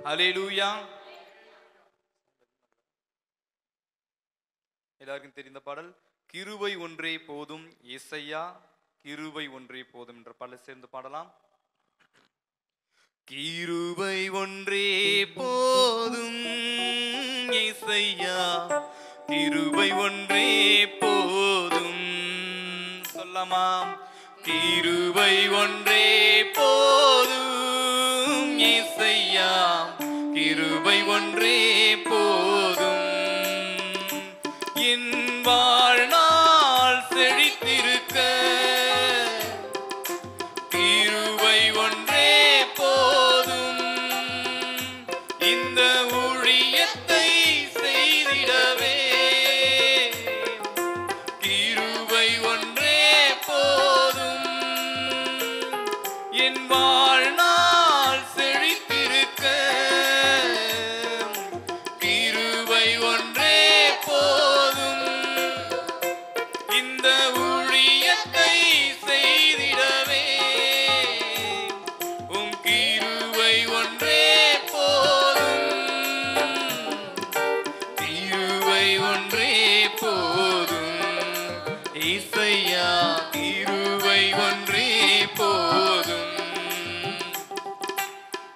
ஹல்லேலூயா. எல்லாருக்கும் தெரிந்த பாடல் கிருபை ஒன்றே போதும் இயேசையா, கிருபை ஒன்றே போதும் என்ற பாடலை சேர்ந்து பாடலாம். கிருபை ஒன்றே போதும் இயேசையா, கிருபை ஒன்றே போதும். சொல்லமா? கிருபை ஒன்றே போதும் இயேசையா, கிருபை ஒன்றே போதும். என் வாழ்நாள் செழித்திருக்க கிருபை ஒன்றே போதும். இந்த ஊழியத்தை செய்திடவே கிருபை ஒன்றே போதும். என் வாழ்நாள் செழித்திருக்க கிருபை ஒன்றே போதும். இந்த ஊழியத்தை செய்திடவே உம் கிருபை ஒன்றே போதும். கிருபை ஒன்றே போதும் இயேசையா, கிருபை ஒன்றே போதும்.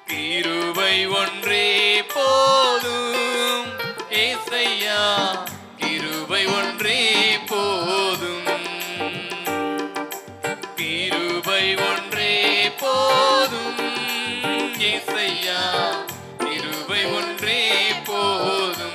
கிருபை ஒன்றே போதும் இயேசையா, கிருபை ஒன்றே போதும். கிருபை ஒன்றே போதும் இயேசையா, கிருபை ஒன்றே போதும்.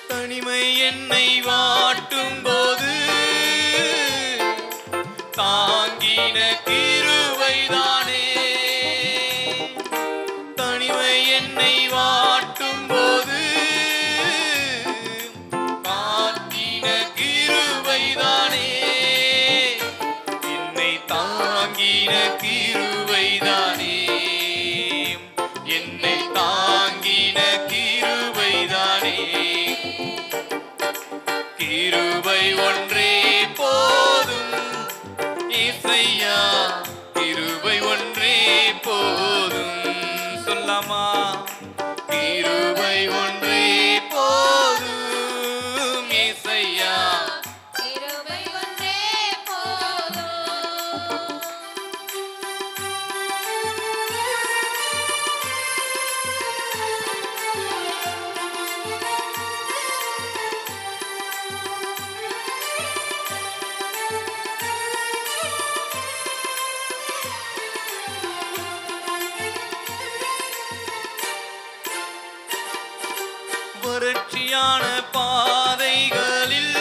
தனிமை என்னை வாட்டும் போது தாங்கின கிருபைதானே. தனிமை என்னை வாட்டும் போது தாங்கின கிருபைதானே. என்னை தாங்கின கிருபைதானே. என்னை தாங்கின கிருபைதானே. கிருபை ஒன்றே போதும் இயேசையா, கிருபை ஒன்றே போதும். சொல்லாமா? கிருபை ஒன்றே போதும் இயேசையா, கிருபை ஒன்றே போதும். வறட்சியான பாதைகளில்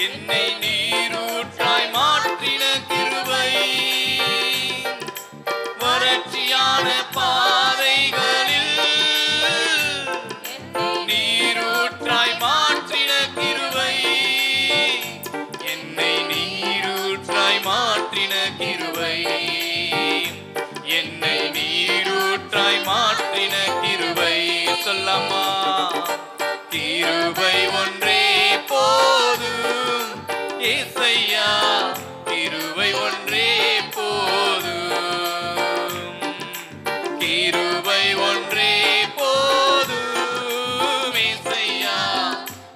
என்னை நீரூற்றாய் மாற்றின கிருபை. வறட்சியான பாதைகளில் நீரூற்றாய் மாற்றின கிருபை. என்னை நீரூற்றாய் மாற்றின கிருபை. என்னை நீரூற்றாய் மாற்றின கிருபை. சொல்லம்மா? கிருபை ஒன்றே போதும் இயேசையா, கிருபை ஒன்றே போதும். கிருபை ஒன்றே போதும் இயேசையா,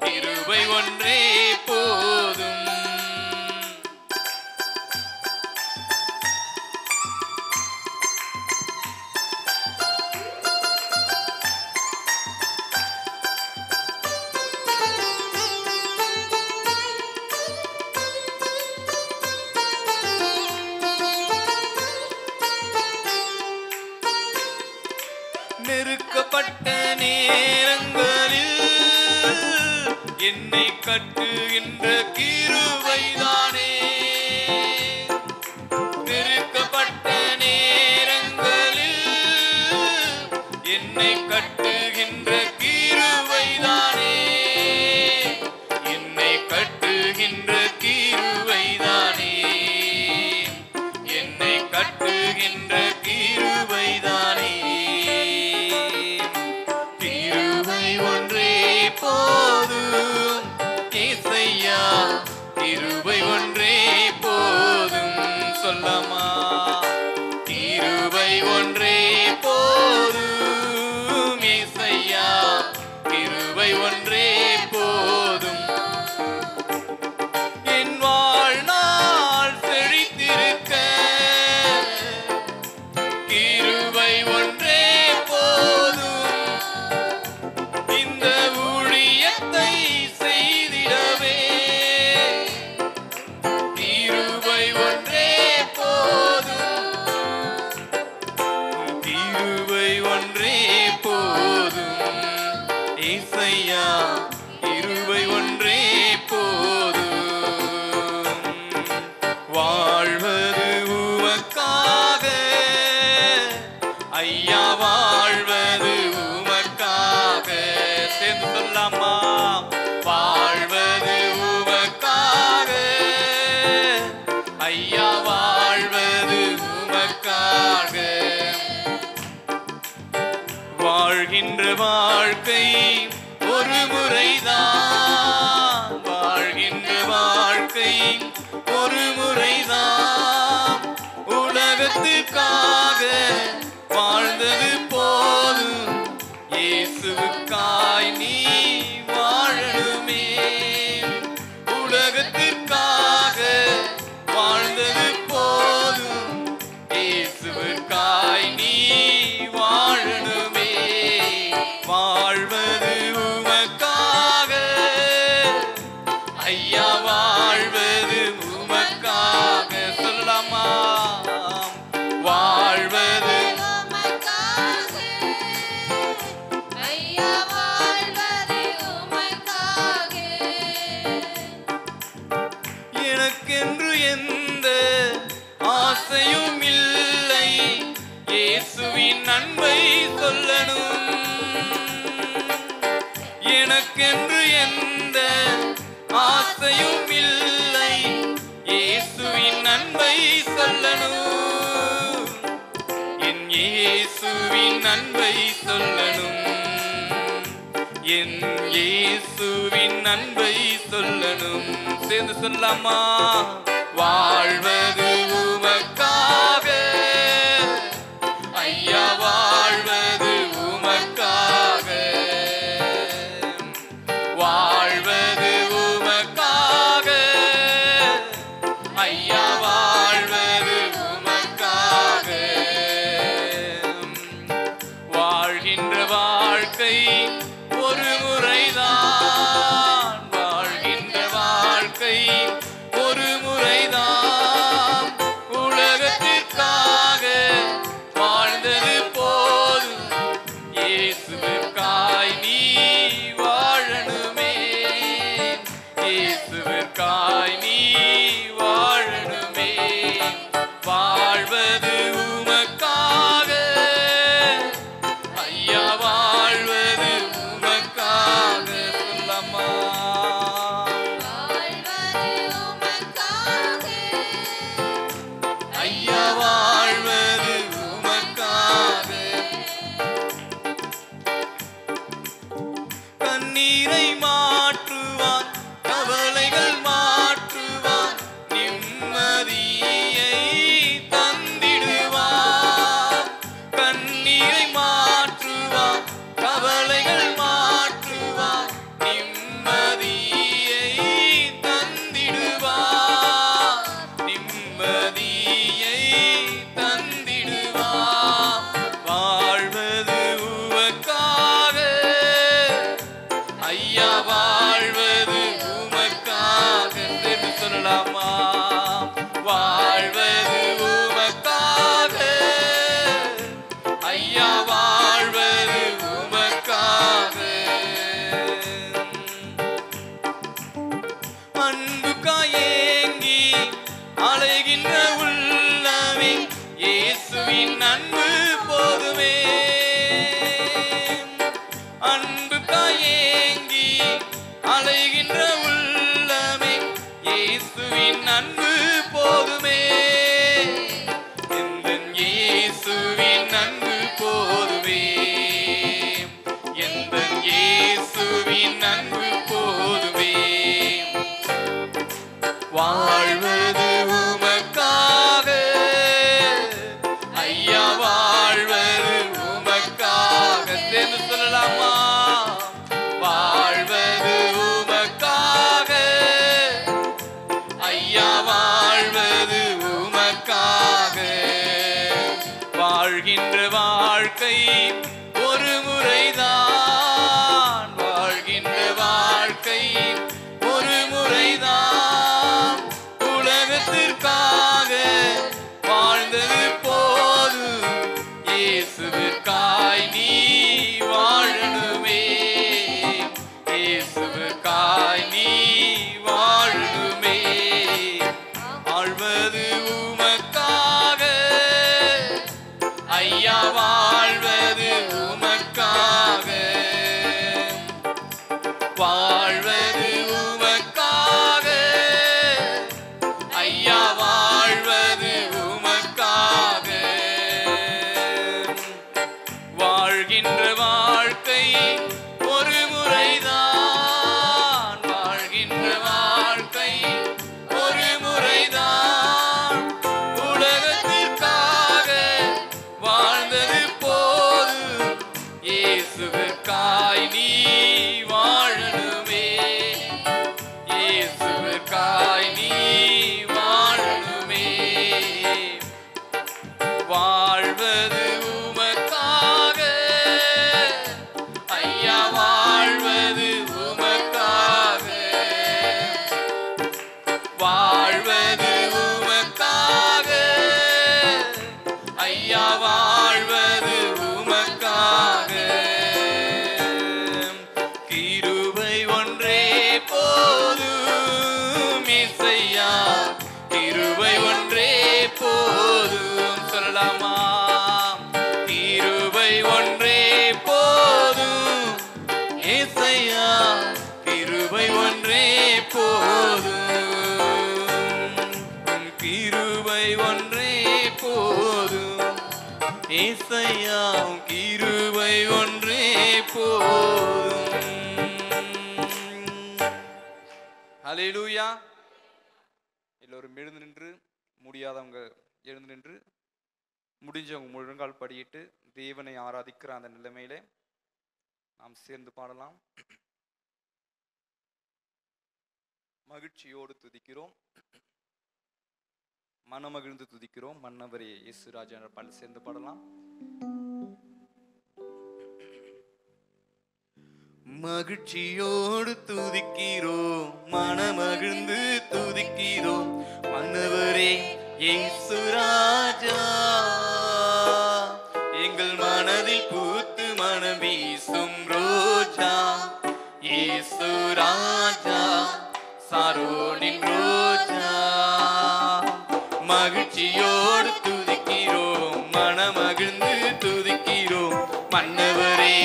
கிருபை ஒன்றே போதும். நெருக்கப்பட்ட நேரங்களில் என்னை கட்டுகின்ற கிருபைதானே. நெருக்கப்பட்ட நேரங்களில் என்னை கட்டுகின்ற கிருபைதானே. என்னை கட்டுகின்ற கிருபைதானே. ஏசையா கிருபை ஒன்றே போதும். சொல்லமா, கிருபை ஒன்றே போதும். ஏசையா கிருபை ஒன்றே போதும். என் வாழ்நாள் செழித்திருக்க கிருபை ஒன்றே போதும். இந்த ஊழியத்தை செய்திடவே கிருபை ஒன்றே போதும். கிருபை ஒன்றே போதும். ஏசையா கிருபை ஒன்றே போதும். வாழ்வது உமக்காக ஐயா, வாழ்வது உமக்காக. சேர்ந்து சொல்லாமா, வாழ்வது உமக்காக ஐயா, வாழ்வது உமக்காக. வாழ்கின்ற வாழ்க்கை ஒரு முறைதான், வாழ்கின்ற வாழ்க்கை ஒரு முறைதான். உலகத்துக்காக வாழ்ந்தது போதும். இயேசுவுக்காய் நீ வாழணுமே. உலகத்திற்காக வாழ்ந்தது போதும். இயேசுவுக்காய் நீ வாழணுமே. வாழ்வது உமக்காக ஐயா, வாழ்வது உமக்காக. சொல்லலாமா, வாழ்வது உமக்காக ஐயா, வாழ்வது உமக்காக. எனக்கென்று எந்த ஆசையும் இல்லை. இயேசுவின் அன்பை சொல்லணும். எனக்கென்று எந்த ஆசையும் இல்லை. இயேசுவின் அன்பை சொல்லணும். என் இயேசுவின் அன்பை சொல்லணும். என் இயேசுவின் அன்பை சொல்லணும். சேர்ந்து சொல்லாமா, வாழ்வது உமக்காக ஐயா, வாழ்வது உமக்காக. வாழ்வது உமக்காக ஐயா, வாழ்வது உமக்காக. வாழ்கின்ற வாழ்க்கை ஒரு முறைதான், வாழ்கின்ற வாழ்க்கை ஒரு முறைதான். உலகத்திற்காக வாழ்ந்தது போதும். இயேசுவுக்காய் நீ வாழணுமே. இயேசுவுக்காய் நீ வாழணுமே. வாழ்வது உமக்காக ஐயா, வாழ்வது உமக்காக. சொல்லம்மா, வாழ்வது உமக்காக ஐயா, வாழ்வது உமக்காக. கண்ணீரை மாற்றுவான், கவலைகள் மாற்றுவான், நிம்மதியை தந்திடுவான். கண்ணீரை மாற்றுவான், கவலைகள் மாற்றுவான், நிம்மதியை தந்திடுவான். நிம்மதியை தந்திடுவான். வாழ்வது உமக்காக ஐயா, வாழ்வது உமக்காக. என்று சொல்லலாமா, வாழ்வது உமக்காக ஐயா, வாழ்வது உமக்காக. அன்புக்காய் ஏங்கி அலைகின்ற உள்ளமே, இயேசுவின் அன்பு போதுமே. அன்புக்காய் ஏங்கி அலைகின்ற உள்ளமே, இயேசுவின் அன்பு போதுமே. எந்தன் இயேசுவின் அன்பு போதுமே. எந்தன் இயேசுவின் அன்பு போதுமே. வாழ்வது உமக்காக ஐயா, வாழ்வது உமக்காக. சேர்ந்து சொல்லலாமா? வாழ்வது உமக்காக ஐயா, வாழ்வது உமக்காக. வாழ்கின்ற வாழ்க்கை ஒரு முறைதான், வாழ்கின்ற வாழ்க்கை ஒரு முறைதான். உலகத்திற்காக வாழ்ந்தது போதும், இயேசுவுக்காய் நீ வாழணுமே, இயேசுவுக்காய் நீ வாழணுமே. வாழ்வது உமக்காக ஐயா, வாழ்வது உமக்காக. வாழ்வது உமக்காக ஐயா, வாழ்வது உமக்காக. வாழ்கின்ற வாழ்க்கை ஒரு முறைதான், வாழ்கின்ற வாழ்க்கை ஒரு முறைதான். உலகத்திற்காக வாழ்ந்தது போதும், இயேசுவுக்காய் நீ வாழணுமே, இயேசுவுக்காய் நீ வாழணுமே. வாழ்வது உமக்காக ஐயா, வாழ்வது உமக்காக. வாழ்வது உமக்காக ஐயா, வாழ்வது உமக்காக. கிருபை ஒன்றே போதும் இசையா, கிருபை ஒன்றே போதும். சொல்லலாமா? கிருபை ஒன்றே போதும் இசையா, கிருபை ஒன்றே போதும், கிருபை ஒன்றே போதும் இசையா, கிருபை ஒன்றே போதும். ஹல்லேலூயா. எல்லோரும் எழுந்து நின்று, முடியாதவங்க எழுந்து நின்று, முடிஞ்சவங்க முழங்கால் படியிட்டு தேவனை ஆராதிக்கிற அந்த நிலைமையிலே நாம் சேர்ந்து பாடலாம். மகிழ்ச்சியோடு துதிக்கிறோம், மனமகிழ்ந்து துதிக்கிறோம், மன்னவரே இயேசு ராஜா என்ற பாடல் சேர்ந்து பாடலாம். மகிழ்ச்சியோடு துதிக்கிறோம், மனமகிழ்ந்து துதிக்கிறோம், மன்னவரே இயேசு ராஜா. எங்கள் மனதில் பூத்து மனம் வீசும் ரோஜா, இயேசு ராஜா, சாரோனின் ரோஜா. மகிழ்ச்சியோடு துதிக்கிறோம், மனமகிழ்ந்து துதிக்கிறோம், மன்னவரே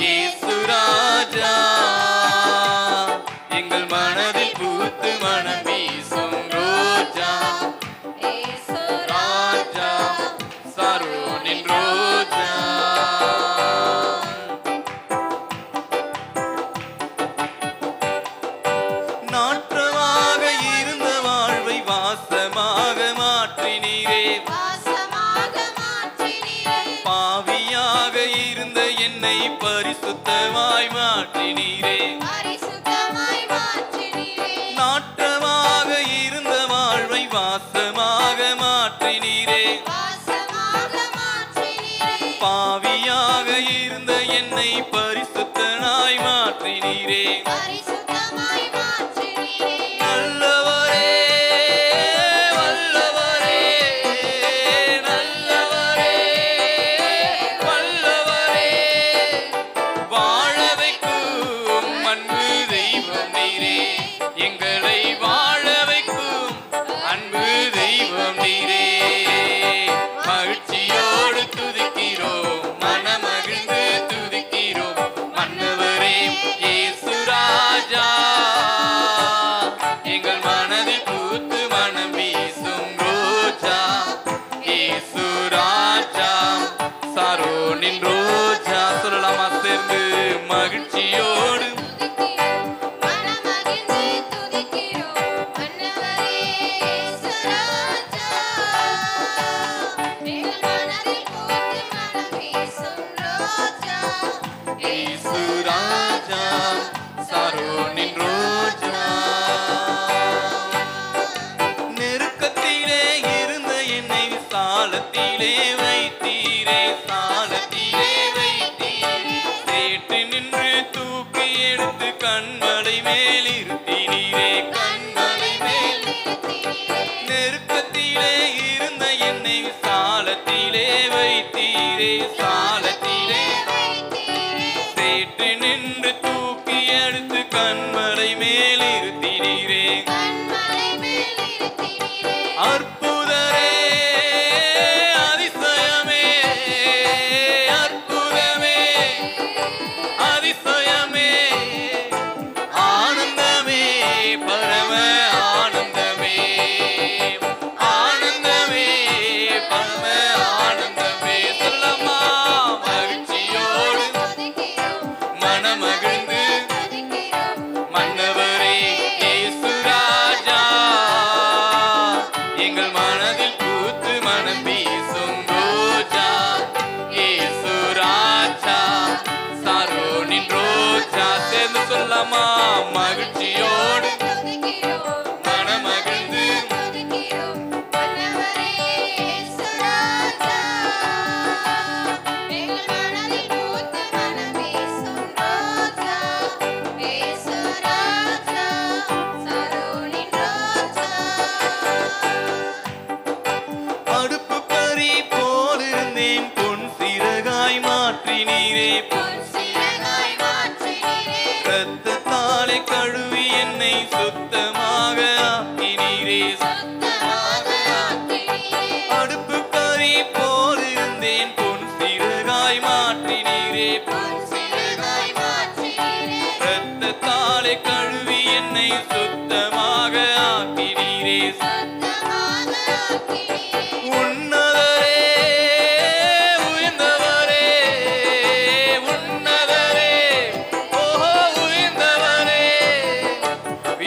இயேசு ராஜா. எங்கள் மனதில் பூத்து மனம் வீசும் ரோஜா, இயேசு ராஜா, சாரோனின் ரோஜா. நாற்றமாக இருந்த வாழ்வை வாசமாக மாற்றினீரே, வாசமாக மாற்றினீரே, பாவியாக இருந்த என்னை பரிசுத்தமாய் மாற்றினீரே. பரிசுத்தமாய் மாற்றினீரே, நாற்றமாக இருந்த வாழ்வை வாசமாக மாற்றினீரே, வாசமாக மாற்றினீரே, பாவியாக இருந்த என்னை பரிசுத்தனாய் மாற்றினீரே. பரிசுத்தமாய் மாற்றினீரே. நல்லவரே, வல்லவரே, நல்லவரே, வல்லவரே, வாழ வைக்கும் அன்பு தெய்வம் நீரே, எங்களை வாழ வைக்கும் அன்பு தெய்வம் நீரே. மகிழ்ச்சியோடு துதிக்கிறோம், மனமகிழ்ந்து துதிக்கிறோம், மன்னவரே இயேசு ராஜா. எங்கள் மனதில் பூத்து மனம் வீசும் ரோஜா, இயேசு ராஜா, சாரோனின் ரோஜா. சொல்லலாமா சேர்ந்து? மகிழ்ச்சியோடு துதிக்கிறோம், மனமகிழ்ந்து துதிக்கிறோம், மன்னவரே சொல்லாமா மகிழ்ச்சியோடு துதிக்கிறோம் மனமகிழ்ந்து துதிக்கிறோம் மன்னவரே இயேசு ராஜா எங்கள் மனதில் பூத்த மனம் வீசும் ரோஜா இயேசு ராஜா சரோனின் ரோஜா அடுப்பு கறி போலிருந்தேன் பொன் சிறகாய் மாற்றினீரே பொன் சிறகாய் மாற்றினீரே இரத்தத்தாலே கழுவி என்னை சுத்தமாக ஆக்கினீரே சுத்தமாக ஆக்கினீரே அடுப்பு கறி போலிருந்தேன் பொன் சிறகாய் மாற்றினீரே பொன் சிறகாய் மாற்றினீரே இரத்தத்தாலே கழுவி என்னை சுத்தமாக ஆக்கினீரே சுத்தமாக ஆக்கினீரே உன்னதரே உயர்ந்தவரே உன்னதரே ஓஹோ உயர்ந்தவரே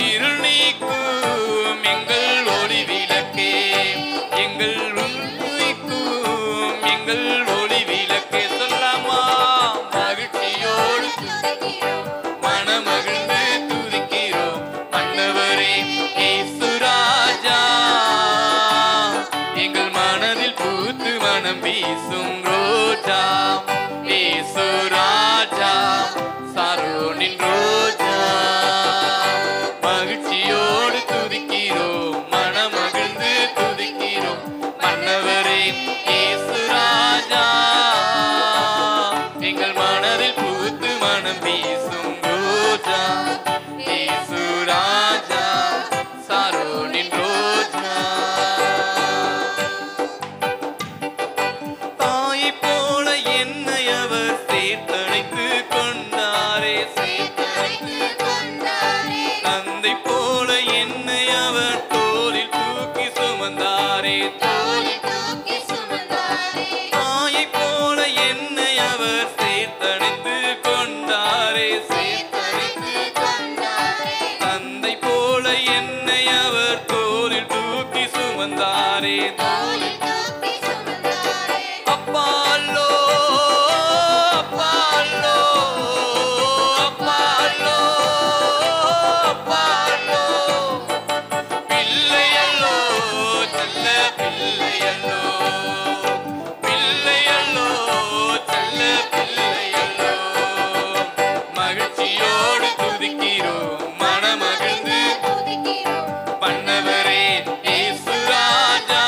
இருள் நீக்கும் எங்கள் ஒளி விளக்கே எங்கள் நீக்கும் எங்கள் ஒளி விளக்கே சொல்லாமா மகிழ்ச்சியோடு துதிக்கிறோம் மனமகிழ்ந்து துதிக்கிறோம் மன்னவரே இயேசு ராஜா எங்கள் மனதில் பூத்து மனம் வீசும் ரோஜா இயேசு ராஜா சாரோனின் ரோஜா மகிழ்ச்சியோடு துதிக்கிறோம் மனமகிழ்ந்து துதிக்கிறோம் மன்னவரே இயேசு ராஜா எங்கள் மனதில் பூத்து மனம் வீசும் ரோஜா இயேசு ராஜா சாரோனின் ரோஜா தாயை போல என்னை அவர் சேர்த்தணைத்து கொண்டாரே சேர்த்தணைத்து கொண்டாரே தந்தை போல என்னை அவர் தோளில் தூக்கி சுமந்தாரே தோளில் தூக்கி சுமந்தாரே தாயை போல என்னை அவர் சேர்த்தணைத்து கொண்டாரே சேர்த்தணைத்து கொண்டாரே தந்தை போல என்னை அவர் தோளில் தூக்கி சுமந்தாரே தோளில் தூக்கி சுமந்தாரே அப்பாலோ அப்பாலோ அப்பாலோ அப்பாலோ பிள்ளையல்லோ செல்ல பிள்ளையல்லோ பிள்ளையல்லோ செல்ல பிள்ளையல்லோ மகிழ்ச்சியோடு துதிக்கிறோம் மனமகிழ்ந்து துதிக்கிறோம் பண்ணவரே இயேசு ராஜா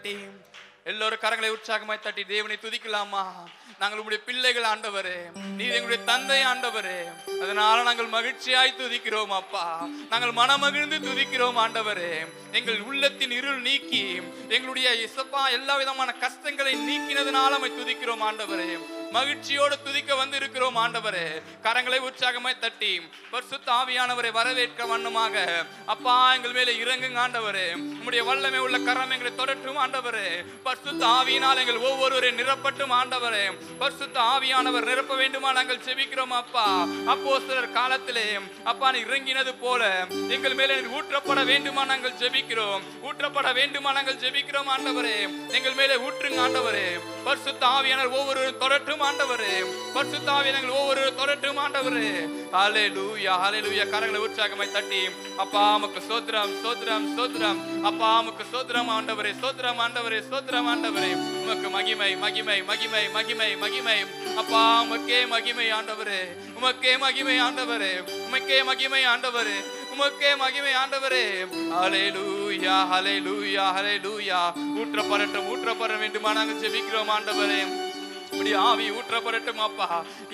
தட்டி எல்லோரும் கரங்களை உற்சாகமாய் தட்டி தேவனை துதிக்கலாமா? நாங்கள் உங்களுடைய பிள்ளைகள் ஆண்டவரே, நீர் எங்களுடைய தந்தை ஆண்டவரே, அதனால நாங்கள் மகிழ்ச்சியாய் துதிக்கிறோம் அப்பா. நாங்கள் மனமகிழ்ந்து துதிக்கிறோம் ஆண்டவரே. எங்கள் உள்ளத்தின் இருள் நீக்கி எங்களுடைய இசப்பா எல்லா விதமான கஷ்டங்களை நீக்கினதுனால அமை துதிக்கிறோம் ஆண்டவரே. மகிழ்ச்சியோடு துதிக்க வந்து இருக்கிறோம் ஆண்டவரே. கரங்களை உற்சாகமாய் தட்டி பரிசுத்த ஆவியானவரை வரவேற்க வண்ணமாக அப்பா எங்கள் மேலே இறங்குங்க ஆண்டவரே. உம்முடைய வல்லமை உள்ள கரம் எங்களை தொடட்டும் ஆண்டவரே. பரிசுத்த ஆவியினால் எங்கள் ஒவ்வொருவரையும் நிரப்பட்டும் ஆண்டவரே. பரிசுத்த ஆவியானவர் நிரப்ப வேண்டுமா நாங்கள் செபிக்கிறோம் அப்பா. அப்போஸ்தலர் காலத்திலே அப்பா நீ இறங்கினது போல எங்கள் மேலே ஊற்றப்பட வேண்டுமா நாங்கள் ஜெபிக்கிறோம். ஊற்றப்பட வேண்டுமா நாங்கள் ஜெபிக்கிறோம் ஆண்டவரே. எங்கள் மேலே ஊற்றுங்க ஆண்டவரே. பரிசுத்த ஆவியானவர் ஒவ்வொருவரும் தொடட்டும் ஆண்டவரே. பரிசுத்த ஆவியானவர் ஒவ்வொருவரும் தொடட்டும் ஆண்டவரே. ஹல்லேலூயா ஹல்லேலூயா. கரங்களை உற்சாகமாய் தட்டி அப்பா உமக்கு ஸ்தோத்திரம் ஸ்தோத்திரம் ஸ்தோத்திரம். அப்பா உமக்கு ஸ்தோத்திரம் ஆண்டவரே. ஸ்தோத்திரம் ஆண்டவரே. ஸ்தோத்திரம் ஆண்டவரே. உமக்கு மகிமை மகிமை மகிமை மகிமை மகிமை. அப்பா உமக்கே மகிமை ஆண்டவரே. உமக்கே மகிமை ஆண்டவரே. உமக்கே மகிமை ஆண்டவரே. உமக்கே மகிமை ஆண்டவரே. ஹல்லேலூயா ஹல்லேலூயா ஹல்லேலூயா. ஊற்றப்படட்டும் ஊற்றப்பட வேண்டுமா நாங்கள் ஜெபிக்கிறோம் ஆண்டவரே. ஆவி ஊற்றப்படட்டும் அப்பா.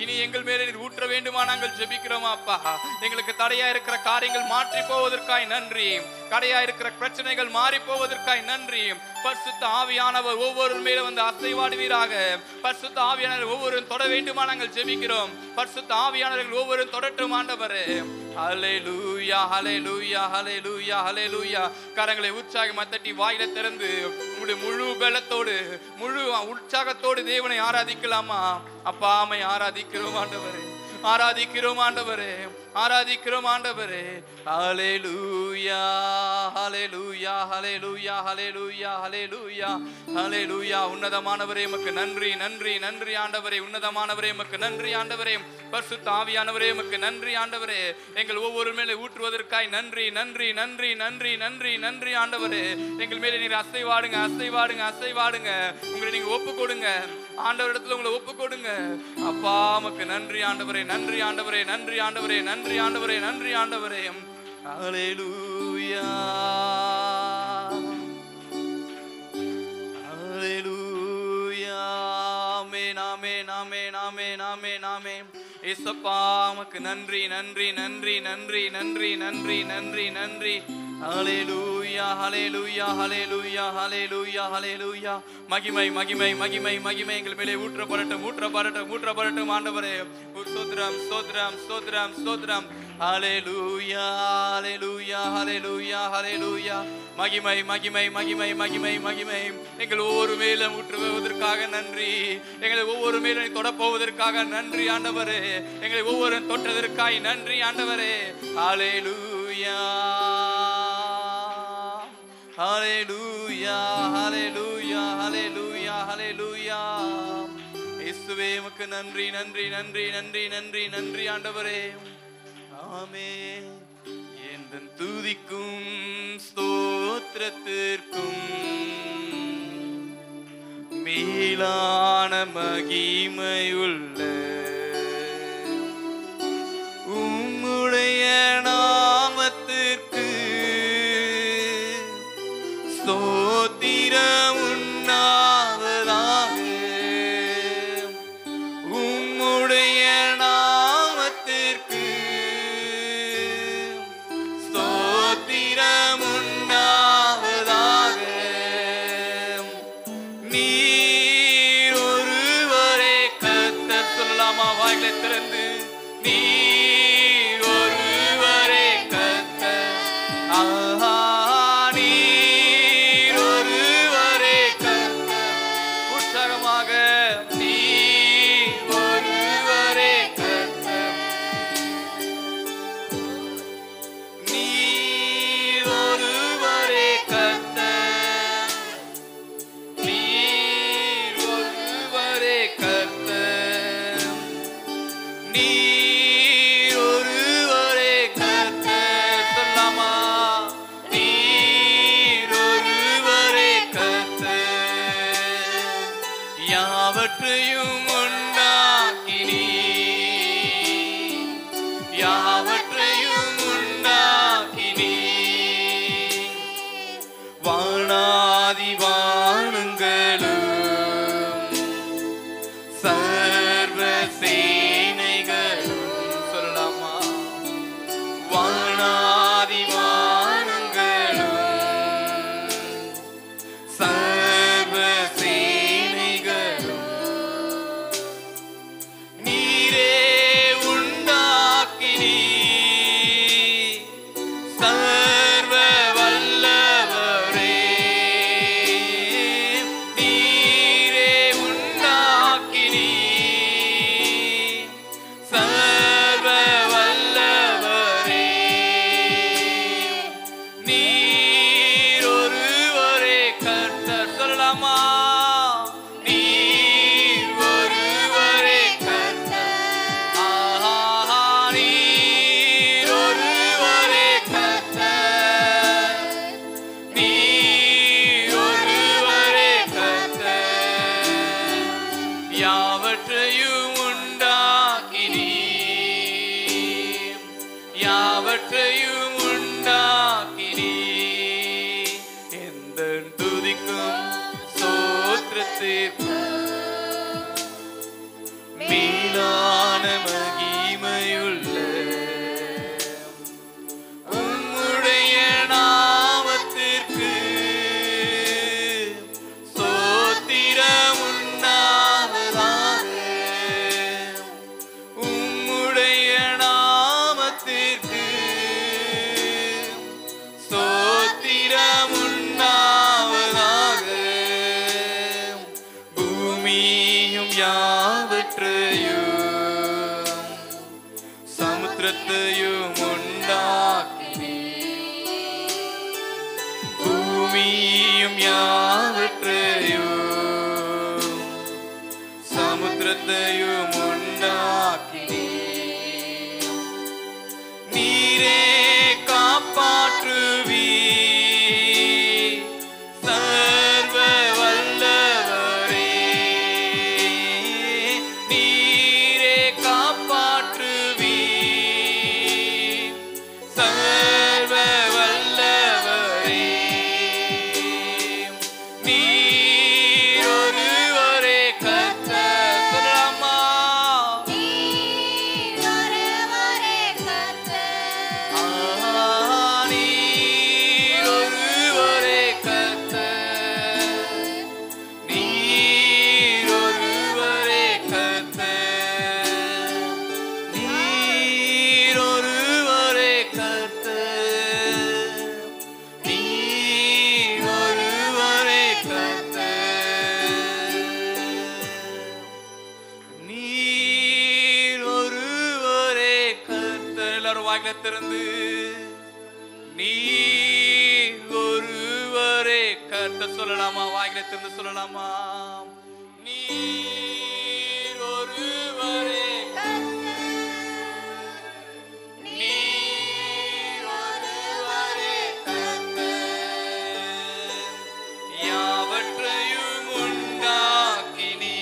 இனி எங்கள் மேலே நீர் ஊற்ற வேண்டுமா நாங்கள் ஜெபிக்கிறோம் அப்பா. எங்களுக்கு தடையா இருக்கிற காரியங்கள் மாற்றி போவதற்காய் நன்றி. தடையா இருக்கிற பிரச்சனைகள் மாறி போவதற்காய் நன்றி. பரிசுத்த ஆவியானவர் ஒவ்வொரு மேல வந்து அசைவாடுவீராக. பரிசுத்த ஆவியானவர் ஒவ்வொருவரும் தொட வேண்டுமா நாங்கள் ஜெபிக்கிறோம். பரிசுத்த ஆவியானவர்கள் ஒவ்வொருவரும் தொடட்டும் ஆண்டவரே. ஹல்லேலூயா ஹல்லேலூயா ஹல்லேலூயா ஹல்லேலூயா. கரங்களை உற்சாகமாக தட்டி வாயில திறந்து உங்களுடைய முழு பலத்தோடு முழு உற்சாகத்தோடு தேவனை ஆராதிக்கலாமா? அப்பா ஆமை ஆராதிக்கிறோம் ஆண்டவரே. ஆராதிக்கிறோம் ஆண்டவரே. ஆராதிக்கிறோம் ஆண்டவரே. ஹல்லேலூயா ஹல்லேலூயா ஹல்லேலூயா ஹல்லேலூயா ஹல்லேலூயா ஹல்லேலூயா. உன்னதமானவரே உமக்கு நன்றி நன்றி நன்றி ஆண்டவரே. உன்னதமானவரே உமக்கு நன்றி ஆண்டவரே. பரிசுத்த ஆவியானவரே உமக்கு நன்றி ஆண்டவரே. எங்கள் ஒவ்வொரு மேலே ஊற்றுவதற்காய் நன்றி நன்றி நன்றி நன்றி நன்றி நன்றி ஆண்டவரே. எங்கள் மேலே நீர் அசைவாடுங்க அசைவாடுங்க அசைவாடுங்க. உங்களை நீங்க ஒப்பு கொடுங்க ஆண்டவரிடத்துல. உங்களை ஒப்பு கொடுங்க அப்பா. உமக்கு நன்றி ஆண்டவரே. நன்றி ஆண்டவரே. நன்றி ஆண்டவரே. நன்றி ஆண்டவரே. நன்றி ஆண்டவரே. ஹல்லேலூயா ஹல்லேலூயா. ஆமென் ஆமென் ஆமென் ஆமென் ஆமென் ஆமென். இயேசுப்பா உமக்கு நன்றி நன்றி நன்றி நன்றி நன்றி நன்றி நன்றி நன்றி. ஹல்லேலூயா ஹல்லேலூயா ஹல்லேலூயா ஹல்லேலூயா ஹல்லேலூயா. மகிமை மகிமை மகிமை மகிமை எங்கள் மேலே ஊற்றப்படட்டும் ஊற்றப்படட்டும் ஊற்றப்படட்டும் ஆண்டவரே. ஸ்தோத்திரம் ஸ்தோத்திரம் ஸ்தோத்திரம் ஸ்தோத்திரம். ஹல்லேலூயா ஹல்லேலூயா ஹல்லேலூயா ஹல்லேலூயா. மகிமை மகிமை மகிமை மகிமை மகிமை. எங்கள் ஒவ்வொரு மேலும் ஊற்றுவதற்காக நன்றி. எங்களை ஒவ்வொரு மேலும் தொடப்போவதற்காக நன்றி ஆண்டவரே. எங்களை ஒவ்வொரு தொட்டதற்காய் நன்றி ஆண்டவரே. ஹல்லேலூயா ஹல்லேலூயா ஹல்லேலூயா ஹல்லேலூயா ஹல்லேலூயா. இயேசுவே உமக்கு நன்றி நன்றி நன்றி நன்றி நன்றி நன்றி ஆண்டவரே. ஆமென். எந்தன் துதிக்கும் ஸ்தோத்திரத்திற்கும் மேலான மகிமையுள்ள உம்முடைய நாமத்திற்கு ஸ்தோத்திரம் உண்டாவதாக. உம்முடைய நாமத்திற்கு ஸ்தோத்திரம் உண்டாவதாக. நீர் ஒருவரே கர்த்தர். சொல்லலாமா வாய்களை திறந்து? நீர் ஒருவரே கர்த்தர். ஆஹா நீர் ஒருவரே கர்த்தர். உற்சாகமாக நீர் ஒருவரே கர்த்தர். நீர் ஒருவரே கர்த்தர். நீர் ஒருவரே கர்த்தர். நீர் யாவற்றையும் உண்டாக்கினீ எந்த துதிக்கும் சோத்திரத்திற்கு மேலான மகிமையுள்ள உம்முடைய நாமத்திற்கு சோத்திரம் உண்டாவதாக. உம்முடைய நாமத்திற்கு சோத்திரம் உண்டாவதாக. பூமியும் யாவற்றையும் சமுத்திரத்தையும் உண்டாக்கினீ பூமியும் யாவற்றையும் சமுத்திரத்தையும் உண்டாக்கினீ நீரே காப்பாற்றுவீ சர்வ வல்லவரே நீரே காப்பாற்றுவீ சர்வ வல்லவரே நீர் ஒருவரே கர்த்தர். சொல்லலாமா? நீர் ஒருவரே கர்த்தர். நீர் ஒருவரே கர்த்தர். நீர் ஒருவரே கர்த்தர். நீர் ஒருவரே கர்த்தர். நீர் ஒருவரே கர்த்தர். நீர் ஒருவரே கர்த்தர். எல்லாரும் வாயில திறந்து நீர் ஒருவரே கர்த்தர் சொல்லலாமா? வாயில திறந்து சொல்லலாமா? நீர் ஒருவரே நீர் ஒருவரே கர்த்தர். யாவற்றையும் உண்டாக்கினீ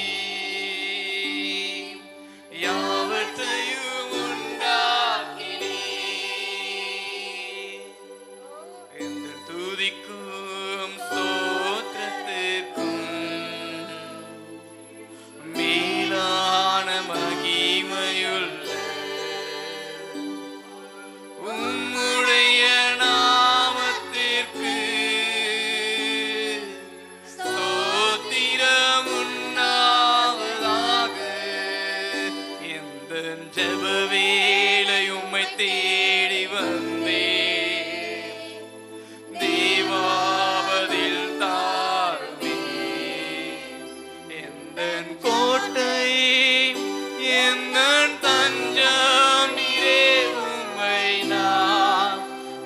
யாவற்றையும் உண்டாக்கினீ எந்த துதிக்கும் ஸ்தோத்திரத்திற்கும் மேலான மகிமையுள்ள உம்முடைய நாமத்திற்கு ஸ்தோத்திரம் உண்டாவதாக. எந்தன் ஜெப வேளை உம்மை தேடி வந்தேன் தேவாவதில் தாருமே எந்தன் கோட்டை எந்தன் தஞ்சம் நீரே உம்மை நான்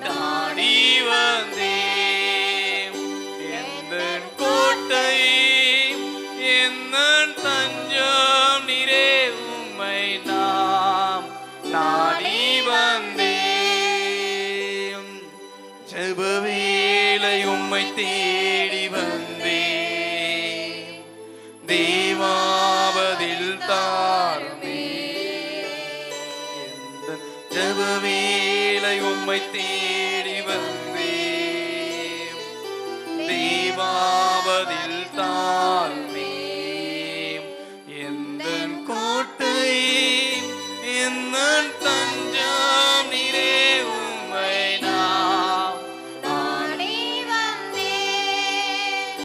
நாடி வந்தேன் எந்தன் கோட்டை எந்தன் தஞ்சம் நீரே உம்மை நாம் நாடி வந்தேன் ஜெப வேளை உம்மை தேடி வந்தேன் தேவாவதில் தாருமே எந்தன் ஜெப வேளை உம்மை தேடி வந்தேன் தேவாவதில் தாருமே எந்தன் கோட்டை எந்தன்